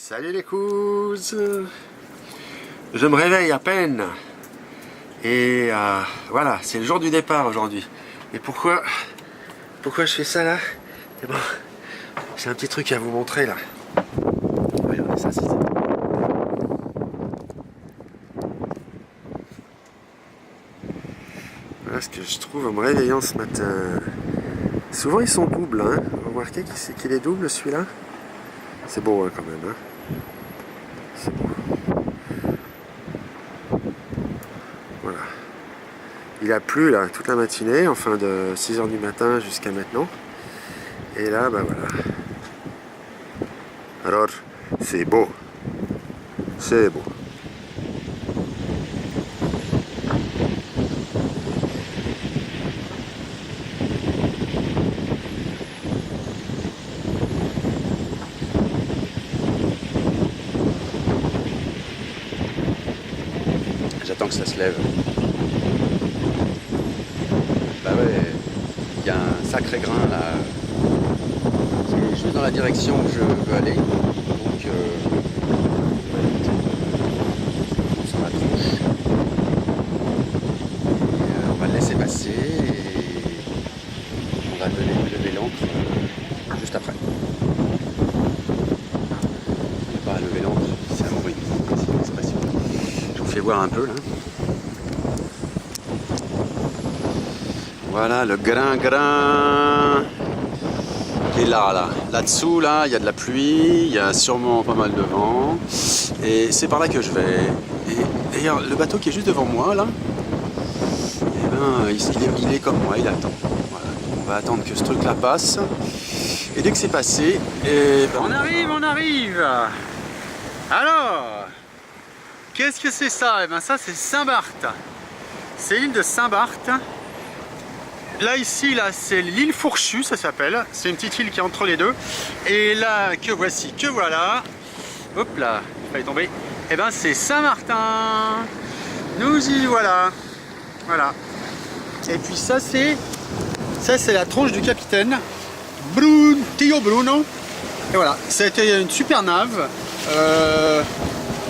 Salut les couzes. Je me réveille à peine. Et voilà, c'est le jour du départ aujourd'hui. Et pourquoi je fais ça là? Eh bon, j'ai un petit truc à vous montrer là. Regardez ça, c'est ça. Voilà ce que je trouve en me réveillant ce matin. Souvent ils sont doubles, hein. Vous remarquez qu'il est double celui-là? C'est beau hein, quand même. Hein. C'est beau. Voilà. Il a plu là toute la matinée, enfin de 6 h du matin jusqu'à maintenant. Et là, bah voilà. Alors, c'est beau. C'est beau. J'attends que ça se lève. Bah ouais, il y a un sacré grain là. C'est juste dans la direction où je veux aller. Donc, sur la tronche. Et, on va le laisser passer et on va lever l'ancre juste après. Pas lever l'ancre, c'est un bruit, c'est une expression. Je vous fais voir un peu là. Voilà le grain qui est là. Là-dessous, là, il y a de la pluie, il y a sûrement pas mal de vent. Et c'est par là que je vais. Et d'ailleurs, le bateau qui est juste devant moi, là, eh ben, il est comme moi, il attend. Voilà. On va attendre que ce truc-là passe. Et dès que c'est passé, eh ben, on arrive. Alors, qu'est-ce que c'est ça? Eh ben ça, c'est Saint-Barth. C'est l'île de Saint-Barth. Là ici, là c'est l'île Fourchue, ça s'appelle. C'est une petite île qui est entre les deux. Et là, que voici, que voilà. Hop là, il fallait tomber. Et ben c'est Saint-Martin. Nous y voilà. Voilà. Et puis ça c'est la tronche du capitaine Tio Bruno. Et voilà, ça a été une super nave.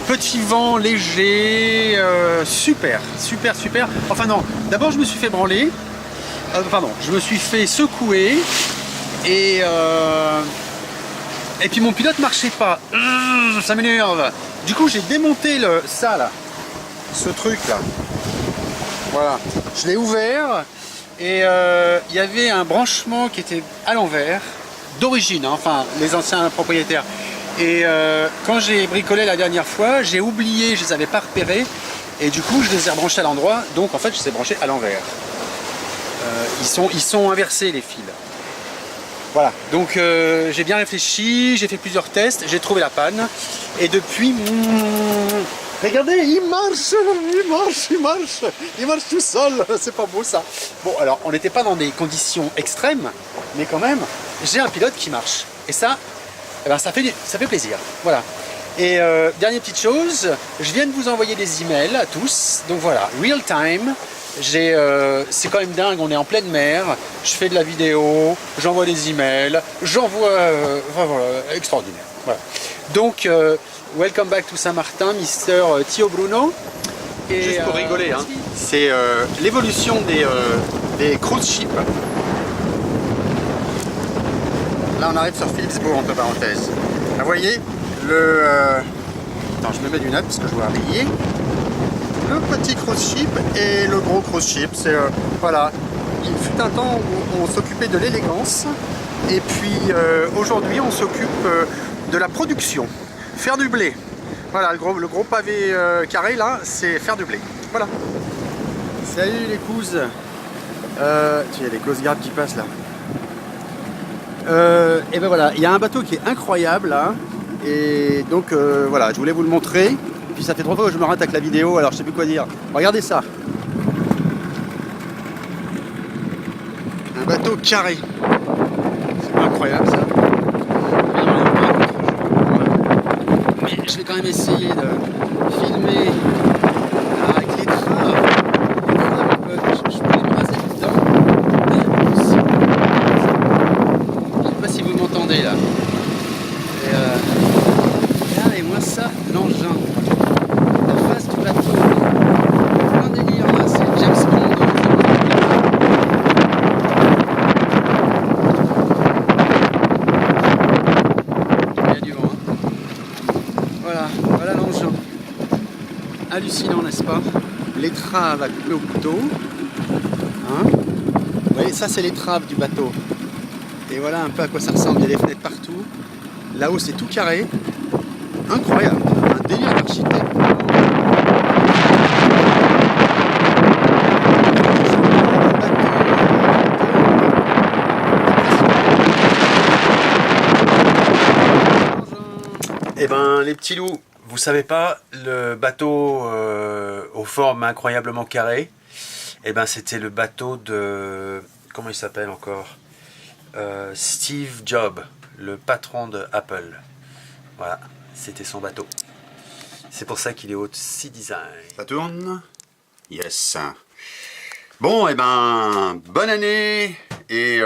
Petit vent léger, super. Enfin non, d'abord je me suis fait branler. Je me suis fait secouer et puis mon pilote marchait pas. Ça m'énerve. Du coup j'ai démonté ce truc là. Voilà, je l'ai ouvert et il y avait un branchement qui était à l'envers d'origine, hein, enfin les anciens propriétaires. Et quand j'ai bricolé la dernière fois, j'ai oublié, je les avais pas repérés et du coup je les ai rebranchés à l'endroit. Donc en fait je les ai branchés à l'envers. Ils sont inversés les fils. Voilà, donc j'ai bien réfléchi, j'ai fait plusieurs tests, j'ai trouvé la panne et depuis, regardez, il marche tout seul, c'est pas beau ça. Bon alors on n'était pas dans des conditions extrêmes, mais quand même j'ai un pilote qui marche et ça, eh ben, ça fait plaisir. Voilà. Et dernière petite chose, je viens de vous envoyer des emails à tous, donc voilà, real time. C'est quand même dingue, on est en pleine mer, je fais de la vidéo, j'envoie des emails, voilà, extraordinaire. Voilà. Donc, welcome back to Saint-Martin, Mr. Tio Bruno. Et, juste pour rigoler, hein, c'est l'évolution des cruise ships. Là, on arrive sur Philipsburg, entre parenthèses. Là, vous voyez, attends, je me mets du net parce que je dois habiller. Le petit cruise ship et le gros cruise ship, c'est voilà, il fut un temps où on s'occupait de l'élégance et puis aujourd'hui on s'occupe de la production, faire du blé. Voilà, le gros pavé carré là, c'est faire du blé. Voilà. Salut les couzes. Il y a des Coast Guard qui passent là. Et ben voilà, il y a un bateau qui est incroyable là et donc voilà, je voulais vous le montrer. Puis ça fait 3 fois que je me rate avec la vidéo, alors je sais plus quoi dire. Regardez ça. Un bateau carré. C'est incroyable ça. Mais je vais quand même essayer de filmer avec les trains. Je peux les brasser dedans. Je sais pas si vous m'entendez là. Et hallucinant, n'est-ce pas? L'étrave à couper au couteau. Hein? Vous voyez, ça c'est l'étrave du bateau. Et voilà un peu à quoi ça ressemble. Il y a des fenêtres partout. Là-haut c'est tout carré. Incroyable. Un délire d'architecte. Eh ben les petits loups, vous savez pas, le bateau aux formes incroyablement carrées, eh ben c'était le bateau de, comment il s'appelle encore, Steve Jobs, le patron de Apple. Voilà, c'était son bateau. C'est pour ça qu'il est aussi design. Ça tourne? Yes. Bon, eh ben, bonne année et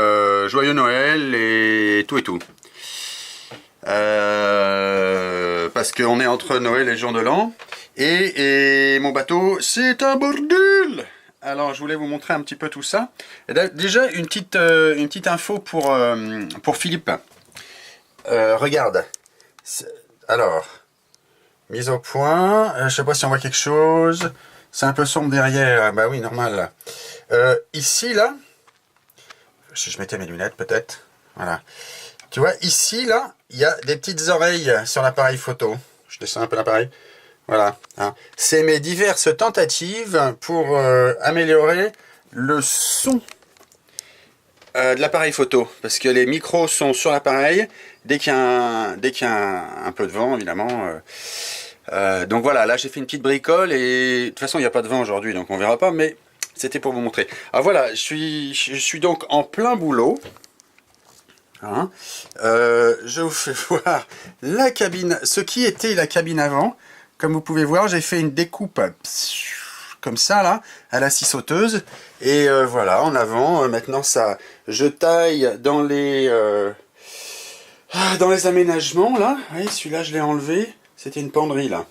joyeux Noël et tout et tout. Parce qu'on est entre Noël et le jour de l'an et mon bateau c'est un bordel. Alors je voulais vous montrer un petit peu tout ça. Et déjà une petite info pour Philippe. Regarde. Alors mise au point. Je sais pas si on voit quelque chose. C'est un peu sombre derrière. Bah oui, normal. Ici là, si je mettais mes lunettes peut-être. Voilà. Tu vois, ici, là, il y a des petites oreilles sur l'appareil photo. Je descends un peu l'appareil. Voilà. Hein. C'est mes diverses tentatives pour améliorer le son de l'appareil photo. Parce que les micros sont sur l'appareil dès qu'il y a un peu de vent, évidemment. Donc voilà, là, j'ai fait une petite bricole et de toute façon, il n'y a pas de vent aujourd'hui, donc on verra pas. Mais c'était pour vous montrer. Alors voilà, je suis donc en plein boulot. Hein, je vous fais voir la cabine, ce qui était la cabine avant. Comme vous pouvez voir, j'ai fait une découpe comme ça là, à la scie sauteuse. Et voilà, en avant, maintenant ça, je taille dans les aménagements là. Oui, celui-là je l'ai enlevé, c'était une penderie là.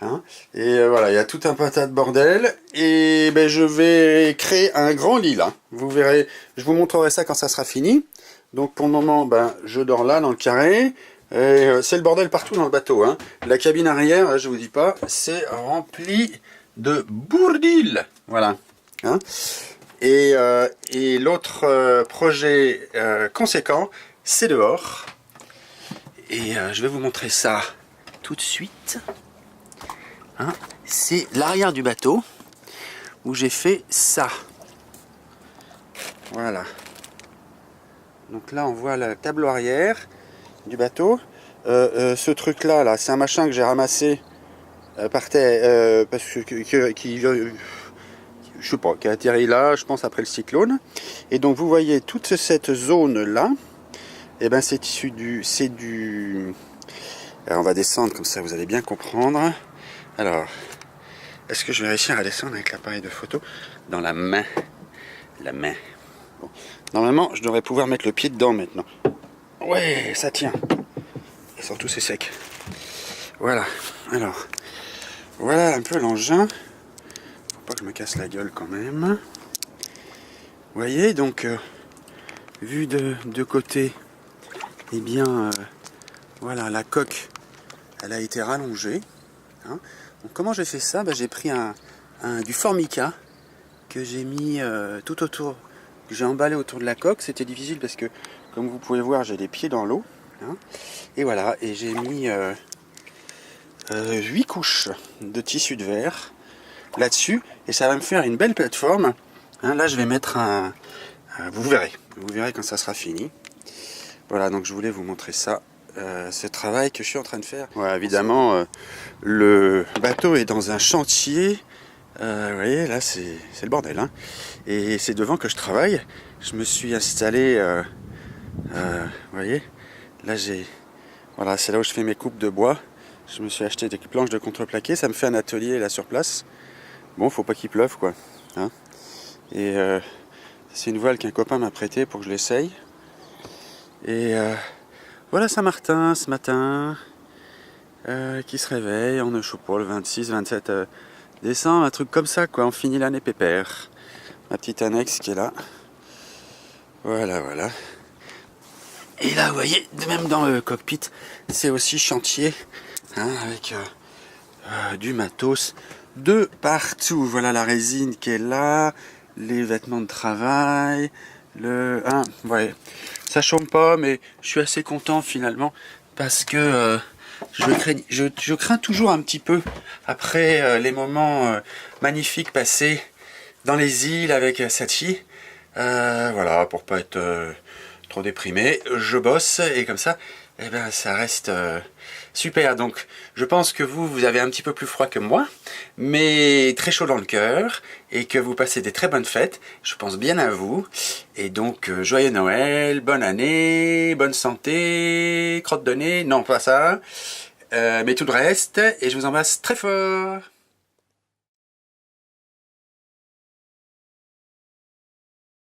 Hein, et voilà, il y a tout un patat de bordel. Et ben, je vais créer un grand lit là. Vous verrez, je vous montrerai ça quand ça sera fini. Donc pour le moment, ben, je dors là dans le carré. C'est le bordel partout dans le bateau. Hein. La cabine arrière, je vous dis pas, c'est rempli de bourdil. Voilà. Hein. Et l'autre projet conséquent, c'est dehors. Et je vais vous montrer ça tout de suite. Hein. C'est l'arrière du bateau où j'ai fait ça. Voilà. Donc là, on voit le tableau arrière du bateau. Ce truc-là, là, c'est un machin que j'ai ramassé par terre, parce que je sais pas, qui a atterri là, je pense après le cyclone. Et donc vous voyez toute cette zone-là, et ben c'est issu du. Alors on va descendre comme ça, vous allez bien comprendre. Alors, est-ce que je vais réussir à descendre avec l'appareil de photo dans la main? La main. Bon. Normalement, je devrais pouvoir mettre le pied dedans maintenant. Ouais, ça tient. Et surtout, c'est sec. Voilà. Alors, voilà un peu l'engin. Faut pas que je me casse la gueule quand même. Vous voyez, donc, vu de côté, eh bien, voilà, la coque, elle a été rallongée. Hein. Donc, comment j'ai fait ça? J'ai pris du formica que j'ai mis tout autour, que j'ai emballé autour de la coque. C'était difficile parce que, comme vous pouvez voir, j'ai les pieds dans l'eau. Hein. Et voilà, et j'ai mis 8 couches de tissu de verre là-dessus. Et ça va me faire une belle plateforme. Hein, là, je vais mettre vous verrez quand ça sera fini. Voilà, donc je voulais vous montrer ça. Ce travail que je suis en train de faire. Ouais, évidemment, le bateau est dans un chantier. Vous voyez, là, c'est le bordel. Hein. Et c'est devant que je travaille. Je me suis installé. Vous voyez, là, voilà, c'est là où je fais mes coupes de bois. Je me suis acheté des planches de contreplaqué. Ça me fait un atelier là sur place. Bon, faut pas qu'il pleuve, quoi. Hein. Et c'est une voile qu'un copain m'a prêtée pour que je l'essaye. Et voilà Saint-Martin ce matin qui se réveille, on ne chauffe pas le 26, 27 décembre, un truc comme ça quoi, on finit l'année pépère. Ma petite annexe qui est là. Voilà, voilà. Et là vous voyez, même dans le cockpit, c'est aussi chantier, hein, avec du matos de partout. Voilà la résine qui est là, les vêtements de travail, ouais, ça chôme pas, mais je suis assez content finalement parce que je crains toujours un petit peu après les moments magnifiques passés dans les îles avec Sachi. Voilà, pour pas être trop déprimé, je bosse et comme ça, eh ben, ça reste super. Donc, je pense que vous avez un petit peu plus froid que moi, mais très chaud dans le cœur et que vous passez des très bonnes fêtes. Je pense bien à vous. Et donc, joyeux Noël, bonne année, bonne santé, crotte de nez, non pas ça, mais tout le reste. Et je vous embrasse très fort.